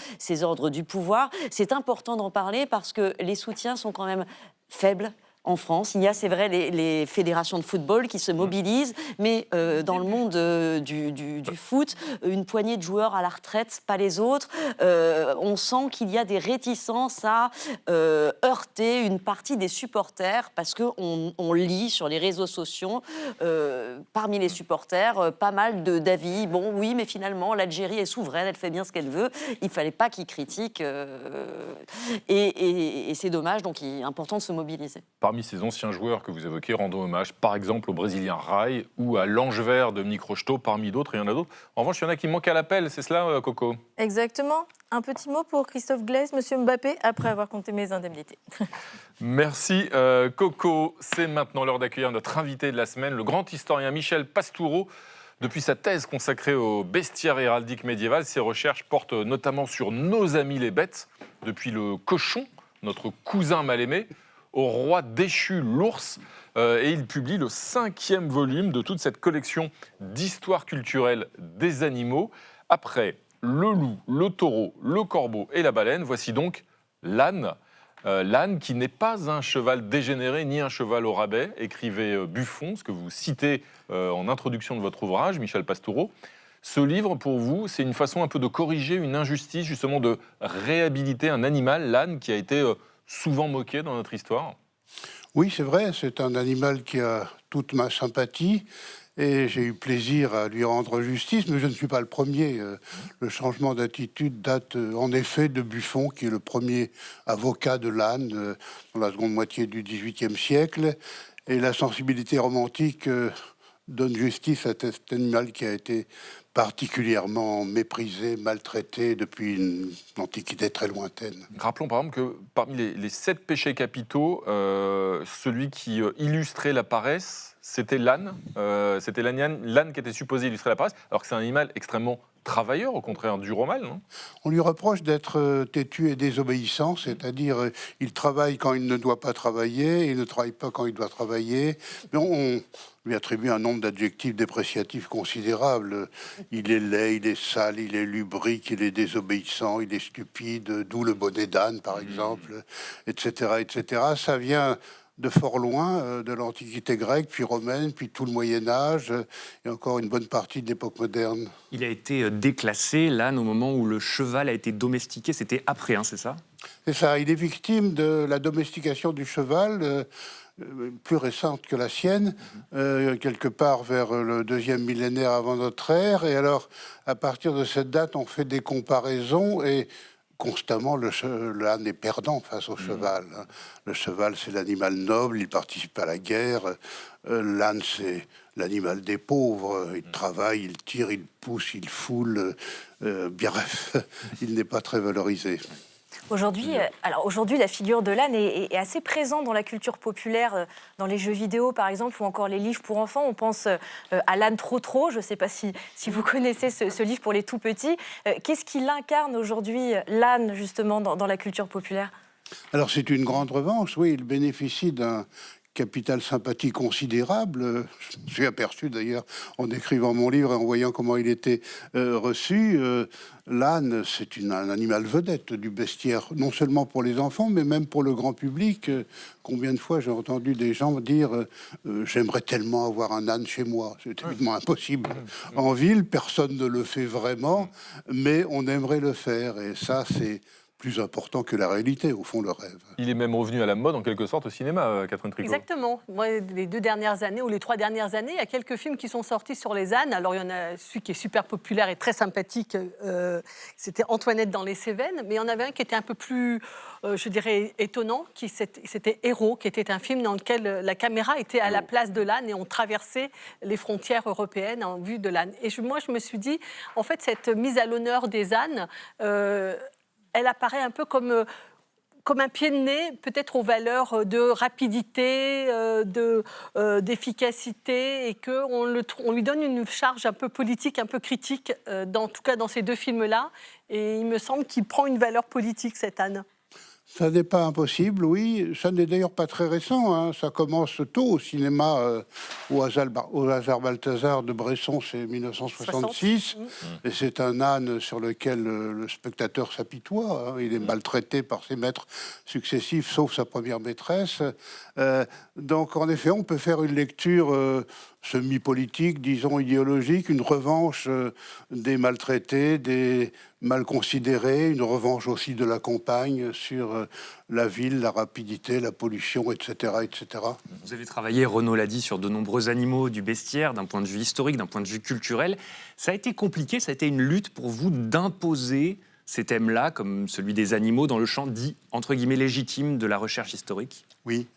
du pouvoir. C'est important d'en parler parce que les soutiens sont quand même faibles. En France, il y a, c'est vrai, les fédérations de football qui se mobilisent, mais dans le monde du foot, une poignée de joueurs à la retraite, pas les autres. On sent qu'il y a des réticences à heurter une partie des supporters, parce qu'on lit sur les réseaux sociaux, parmi les supporters, pas mal d'avis. Bon, oui, mais finalement, l'Algérie est souveraine, elle fait bien ce qu'elle veut. Il ne fallait pas qu'ils critiquent. Et c'est dommage, donc il est important de se mobiliser. Parmi ces anciens joueurs que vous évoquez, rendons hommage par exemple au Brésilien Rai ou à l'Ange Vert de Dominique Rocheteau, parmi d'autres, il y en a d'autres. En revanche, il y en a qui manquent à l'appel, c'est cela, Coco? Exactement. Un petit mot pour Christophe Glaise, Monsieur Mbappé, après avoir compté mes indemnités. Merci, Coco. C'est maintenant l'heure d'accueillir notre invité de la semaine, le grand historien Michel Pastoureau. Depuis sa thèse consacrée au bestiaire héraldique médiéval, ses recherches portent notamment sur nos amis les bêtes, depuis le cochon, notre cousin mal aimé, au roi déchu, l'ours, et il publie le 5e volume de toute cette collection d'histoire culturelle des animaux. Après le loup, le taureau, le corbeau et la baleine, voici donc l'âne. L'âne qui n'est pas un cheval dégénéré ni un cheval au rabais, écrivait Buffon, ce que vous citez en introduction de votre ouvrage, Michel Pastoureau. Ce livre, pour vous, c'est une façon un peu de corriger une injustice, justement de réhabiliter un animal, l'âne, qui a été souvent moqué dans notre histoire. Oui, c'est vrai, c'est un animal qui a toute ma sympathie et j'ai eu plaisir à lui rendre justice, mais je ne suis pas le premier. Le changement d'attitude date en effet de Buffon, qui est le premier avocat de l'âne dans la seconde moitié du XVIIIe siècle, et la sensibilité romantique donne justice à cet animal qui a été particulièrement méprisé, maltraité depuis une antiquité très lointaine. Rappelons par exemple que parmi les 7 péchés capitaux, celui qui illustrait la paresse, c'était l'âne. C'était l'âne qui était supposé illustrer la paresse, alors que c'est un animal extrêmement travailleur, au contraire du romal, non? On lui reproche d'être têtu et désobéissant, c'est-à-dire il travaille quand il ne doit pas travailler, il ne travaille pas quand il doit travailler. Mais on lui attribue un nombre d'adjectifs dépréciatifs considérables. Il est laid, il est sale, il est lubrique, il est désobéissant, il est stupide, d'où le bonnet d'âne, par exemple, etc., etc. Ça vient fort loin, de l'Antiquité grecque, puis romaine, puis tout le Moyen-Âge, et encore une bonne partie de l'époque moderne. Il a été déclassé, l'âne, au moment où le cheval a été domestiqué. C'était après, hein, c'est ça? C'est ça, il est victime de la domestication du cheval, plus récente que la sienne, quelque part vers le 2e millénaire avant notre ère. Et alors, à partir de cette date, on fait des comparaisons et constamment, l'âne est perdant face au cheval. Le cheval, c'est l'animal noble, il participe à la guerre. L'âne, c'est l'animal des pauvres. Il travaille, il tire, il pousse, il foule. Bref, il n'est pas très valorisé. Aujourd'hui, la figure de l'âne est assez présente dans la culture populaire, dans les jeux vidéo par exemple, ou encore les livres pour enfants. On pense à l'âne Trotro. Je ne sais pas si vous connaissez ce livre pour les tout petits. Qu'est-ce qu'il incarne aujourd'hui, l'âne, justement, dans la culture populaire? Alors c'est une grande revanche, oui. Il bénéficie d'un capital sympathie considérable. Je me suis aperçu d'ailleurs en écrivant mon livre et en voyant comment il était reçu. L'âne, c'est un animal vedette du bestiaire, non seulement pour les enfants, mais même pour le grand public. Combien de fois j'ai entendu des gens dire j'aimerais tellement avoir un âne chez moi. C'est évidemment impossible. En ville, personne ne le fait vraiment, mais on aimerait le faire. Et ça, c'est plus important que la réalité, au fond, le rêve. Il est même revenu à la mode, en quelque sorte, au cinéma, Catherine Tricot. Exactement. Moi, les 2 dernières années, ou les 3 dernières années, il y a quelques films qui sont sortis sur les ânes. Alors, il y en a celui qui est super populaire et très sympathique, c'était Antoinette dans les Cévennes, mais il y en avait un qui était un peu plus, je dirais, étonnant, c'était Héros, qui était un film dans lequel la caméra était à la place de l'âne et on traversait les frontières européennes en vue de l'âne. Et moi, je me suis dit, en fait, cette mise à l'honneur des ânes, elle apparaît un peu comme un pied de nez, peut-être aux valeurs de rapidité, d'efficacité, et qu'on lui donne une charge un peu politique, un peu critique, en tout cas dans ces 2 films-là. Et il me semble qu'il prend une valeur politique, cet âne. Ça n'est pas impossible, oui. Ça n'est d'ailleurs pas très récent. Hein. Ça commence tôt au cinéma. Au hasard Balthazar de Bresson, c'est 1966. Et c'est un âne sur lequel le spectateur s'apitoie. Hein. Il est maltraité par ses maîtres successifs, sauf sa première maîtresse. Donc, en effet, on peut faire une lecture semi-politique, disons idéologique, une revanche des maltraités, des mal considérés, une revanche aussi de la campagne sur la ville, la rapidité, la pollution, etc., etc. Vous avez travaillé, Renaud l'a dit, sur de nombreux animaux du bestiaire, d'un point de vue historique, d'un point de vue culturel. Ça a été compliqué, ça a été une lutte pour vous d'imposer ces thèmes-là, comme celui des animaux, dans le champ dit, entre guillemets, légitime de la recherche historique? Oui,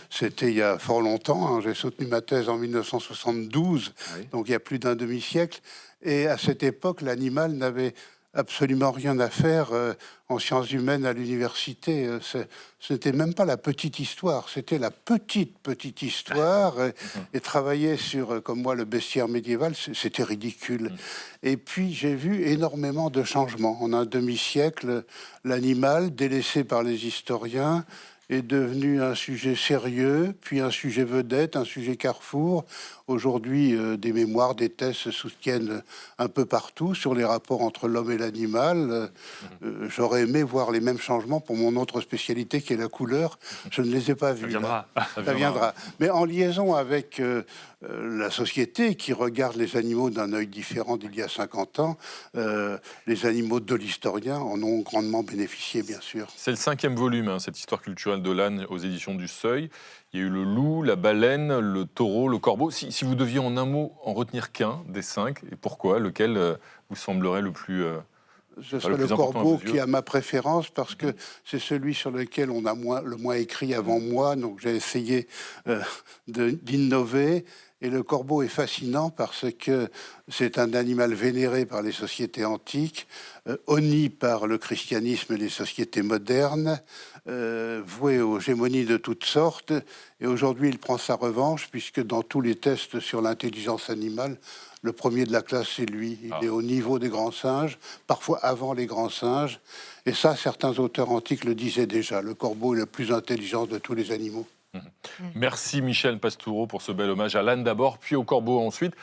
c'était il y a fort longtemps. Hein. J'ai soutenu ma thèse en 1972, donc il y a plus d'un demi-siècle. Et à cette époque, l'animal n'avait absolument rien à faire en sciences humaines à l'université. Ce n'était même pas la petite histoire, c'était la petite histoire. Et travailler sur, comme moi, le bestiaire médiéval, c'était ridicule. Et puis, j'ai vu énormément de changements. En un demi-siècle, l'animal, délaissé par les historiens, est devenu un sujet sérieux, puis un sujet vedette, un sujet carrefour. Aujourd'hui, des mémoires, des thèses se soutiennent un peu partout sur les rapports entre l'homme et l'animal. J'aurais aimé voir les mêmes changements pour mon autre spécialité qui est la couleur. Je ne les ai pas vus. Ça viendra. Mais en liaison avec la société qui regarde les animaux d'un œil différent d'il y a 50 ans, les animaux de l'historien en ont grandement bénéficié, bien sûr. C'est le 5e volume, hein, cette histoire culturelle de l'âne aux éditions du Seuil. Il y a eu le loup, la baleine, le taureau, le corbeau. Si vous deviez en un mot en retenir qu'un des 5, et pourquoi, lequel vous semblerait le plus ce serait le corbeau qui a ma préférence parce que c'est celui sur lequel on a le moins écrit avant moi, donc j'ai essayé d'innover. Et le corbeau est fascinant parce que c'est un animal vénéré par les sociétés antiques, honni par le christianisme et les sociétés modernes, voué aux gémonies de toutes sortes. Et aujourd'hui, il prend sa revanche puisque dans tous les tests sur l'intelligence animale, le premier de la classe, c'est lui. Il est au niveau des grands singes, parfois avant les grands singes. Et ça, certains auteurs antiques le disaient déjà. Le corbeau est le plus intelligent de tous les animaux. Merci Michel Pastoureau pour ce bel hommage à l'âne d'abord, puis au corbeau ensuite.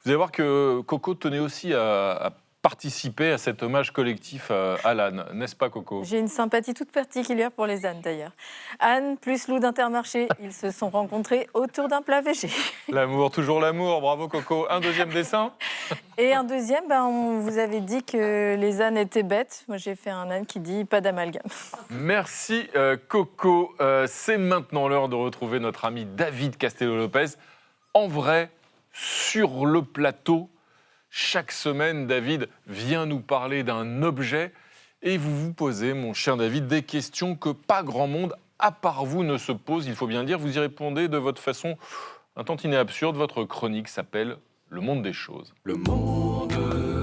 Vous allez voir que Coco tenait aussi à participer à cet hommage collectif à l'âne, n'est-ce pas Coco? J'ai une sympathie toute particulière pour les ânes d'ailleurs. Âne plus loup d'Intermarché, ils se sont rencontrés autour d'un plat végé. L'amour, toujours l'amour, bravo Coco. Un deuxième dessin? Et un deuxième, on vous avait dit que les ânes étaient bêtes. Moi j'ai fait un âne qui dit pas d'amalgame. Merci Coco. C'est maintenant l'heure de retrouver notre ami David Castello-Lopez en vrai sur le plateau. Chaque semaine, David vient nous parler d'un objet et vous vous posez, mon cher David, des questions que pas grand monde, à part vous, ne se pose. Il faut bien le dire, vous y répondez de votre façon un tantinet absurde. Votre chronique s'appelle « Le monde des choses ». Le monde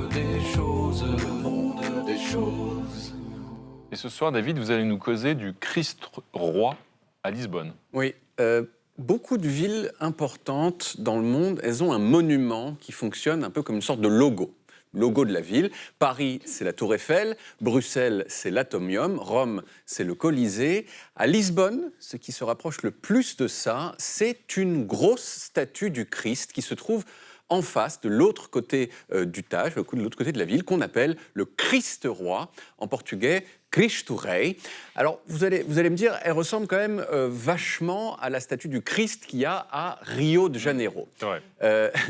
des choses, le monde des choses. Et ce soir, David, vous allez nous causer du Christ roi à Lisbonne. Oui, beaucoup de villes importantes dans le monde, elles ont un monument qui fonctionne un peu comme une sorte de logo de la ville. Paris, c'est la Tour Eiffel. Bruxelles, c'est l'Atomium. Rome, c'est le Colisée. À Lisbonne, ce qui se rapproche le plus de ça, c'est une grosse statue du Christ qui se trouve en face, de l'autre côté du Tage, de l'autre côté de la ville, qu'on appelle le Christ roi, en portugais, Cristo Rei. Alors, vous allez me dire, elle ressemble quand même vachement à la statue du Christ qu'il y a à Rio de Janeiro.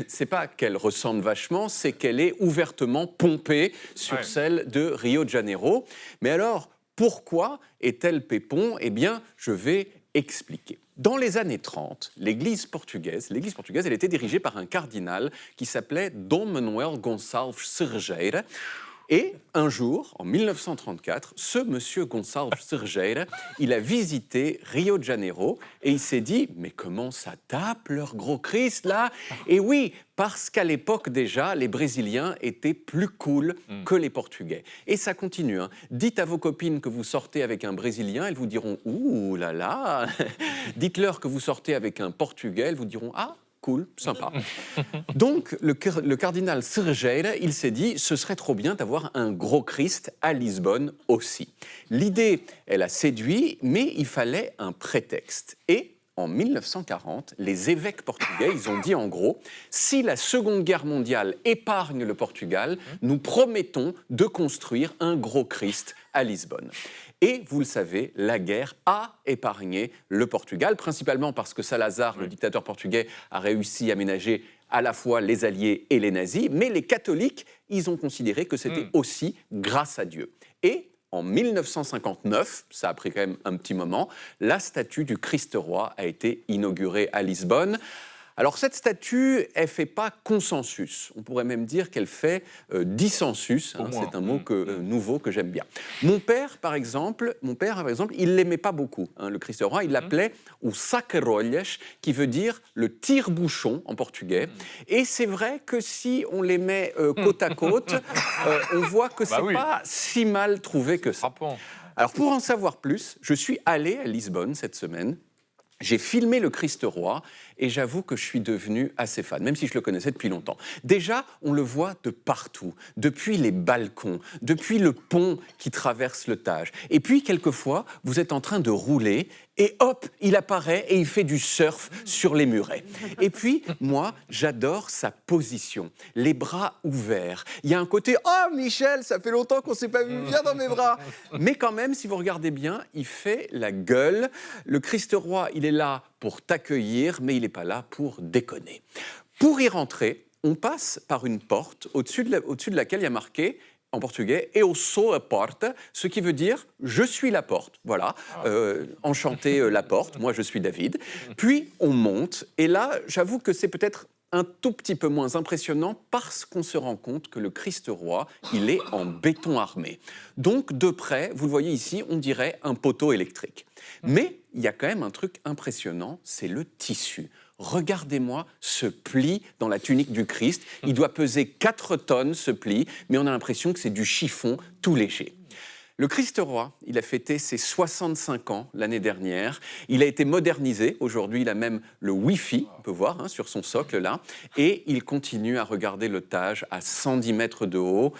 C'est pas qu'elle ressemble vachement, c'est qu'elle est ouvertement pompée sur celle de Rio de Janeiro. Mais alors, pourquoi est-elle pépon? Eh bien, je vais expliquer. Dans les années 30, l'Église portugaise, elle était dirigée par un cardinal qui s'appelait Dom Manuel Gonçalves Cerejeira. Et un jour, en 1934, ce monsieur Gonçalves Cerejeira, il a visité Rio de Janeiro et il s'est dit « Mais comment ça tape leur gros Christ là ?» Et oui, parce qu'à l'époque déjà, les Brésiliens étaient plus cool que les Portugais. Et ça continue. Hein. Dites à vos copines que vous sortez avec un Brésilien, elles vous diront « Ouh là là !» Dites-leur que vous sortez avec un Portugais, elles vous diront « Ah !» Cool, sympa. Donc, le cardinal Cerejeira, il s'est dit, ce serait trop bien d'avoir un gros Christ à Lisbonne aussi. L'idée, elle a séduit, mais il fallait un prétexte. Et en 1940, les évêques portugais, ils ont dit en gros, si la Seconde Guerre mondiale épargne le Portugal, nous promettons de construire un gros Christ à Lisbonne. Et vous le savez, la guerre a épargné le Portugal, principalement parce que Salazar, le dictateur portugais, a réussi à ménager à la fois les Alliés et les nazis, mais les catholiques, ils ont considéré que c'était aussi grâce à Dieu. Et en 1959, ça a pris quand même un petit moment, la statue du Christ roi a été inaugurée à Lisbonne. Alors cette statue, elle ne fait pas consensus. On pourrait même dire qu'elle fait dissensus. Hein, c'est un mot nouveau que j'aime bien. Mon père, par exemple, il ne l'aimait pas beaucoup, hein, le Christ roi. Il l'appelait o saca-rolhas, qui veut dire le tire-bouchon en portugais. Et c'est vrai que si on les met côte à côte, on voit que c'est pas si mal trouvé que ça. Alors pour en savoir plus, je suis allé à Lisbonne cette semaine. J'ai filmé le Christ roi et j'avoue que je suis devenu assez fan, même si je le connaissais depuis longtemps. Déjà, on le voit de partout, depuis les balcons, depuis le pont qui traverse le Tage. Et puis, quelquefois, vous êtes en train de rouler et hop, il apparaît et il fait du surf sur les murets. Et puis, moi, j'adore sa position, les bras ouverts. Il y a un côté « Oh, Michel, ça fait longtemps qu'on ne s'est pas vu, viens dans mes bras !» Mais quand même, si vous regardez bien, il fait la gueule. Le Christ roi, il est là pour t'accueillir, mais il n'est pas là pour déconner. Pour y rentrer, on passe par une porte au-dessus de laquelle il y a marqué en portugais, eu sou a porta, ce qui veut dire « je suis la porte ». Voilà, enchanté la porte, moi je suis David. Puis on monte, et là, j'avoue que c'est peut-être un tout petit peu moins impressionnant parce qu'on se rend compte que le Christ roi, il est en béton armé. Donc de près, vous le voyez ici, on dirait un poteau électrique. Mais il y a quand même un truc impressionnant, c'est le tissu. Regardez-moi ce pli dans la tunique du Christ. Il doit peser 4 tonnes, ce pli, mais on a l'impression que c'est du chiffon tout léger. Le Christ roi, il a fêté ses 65 ans l'année dernière. Il a été modernisé. Aujourd'hui, il a même le Wi-Fi, on peut voir, hein, sur son socle là. Et il continue à regarder le Tage à 110 mètres de haut.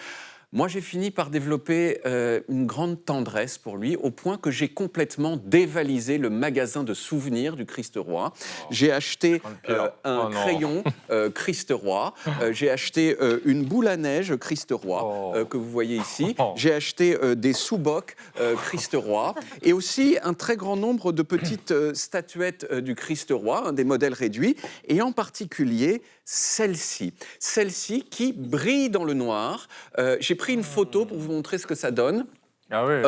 Moi, j'ai fini par développer une grande tendresse pour lui, au point que j'ai complètement dévalisé le magasin de souvenirs du Christ Roi. J'ai acheté un crayon Christ Roi, j'ai acheté une boule à neige Christ Roi, que vous voyez ici, j'ai acheté des sous-bocs Christ Roi, et aussi un très grand nombre de petites statuettes du Christ Roi, des modèles réduits, et en particulier celle-ci qui brille dans le noir. J'ai pris une photo pour vous montrer ce que ça donne. Ah oui,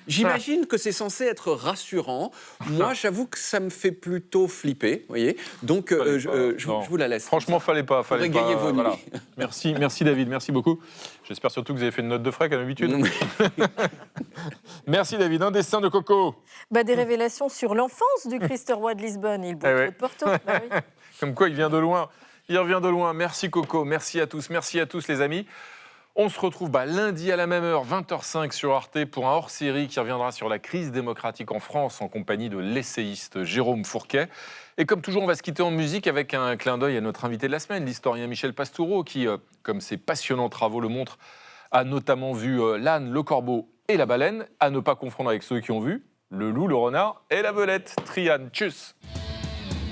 J'imagine que c'est censé être rassurant. Moi, j'avoue que ça me fait plutôt flipper, vous voyez. Donc, je vous la laisse. Franchement, fallait pas. Régayer vos nuits. Voilà. Merci David, merci beaucoup. J'espère surtout que vous avez fait une note de frais comme d'habitude. Merci David. Un dessin de Coco. Des révélations sur l'enfance du Christ Roi de Lisbonne. Il boit trop de Porto. Oui. Comme quoi, il vient de loin. Il revient de loin. Merci Coco. Merci à tous les amis. On se retrouve lundi à la même heure, 20h05 sur Arte, pour un hors-série qui reviendra sur la crise démocratique en France en compagnie de l'essayiste Jérôme Fourquet. Et comme toujours, on va se quitter en musique avec un clin d'œil à notre invité de la semaine, l'historien Michel Pastoureau, qui, comme ses passionnants travaux le montrent, a notamment vu l'âne, le corbeau et la baleine, à ne pas confondre avec ceux qui ont vu le loup, le renard et la belette. Trian, tchuss.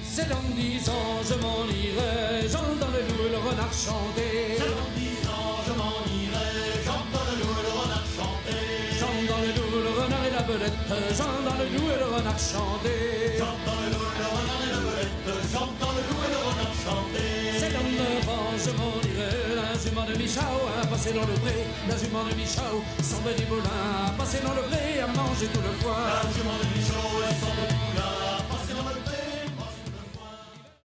C'est dans 10 ans, je m'en irai, j'entends le loup et le renard chanter. C'est dans 10 ans, je m'en irai, j'entends le loup et le renard chanter. J'entends le loup, le renard et la belette, j'entends le loup et le renard chanter. J'entends le loup, le renard et la belette, j'entends le loup et le renard chanter. C'est dans 9 ans, je m'en irai, la jument de Michao a passé dans le pré. La jument de Michao, sans du moulin, a passé dans le pré, a mangé tout le foie. La jument de Michao, elle sort du moulin.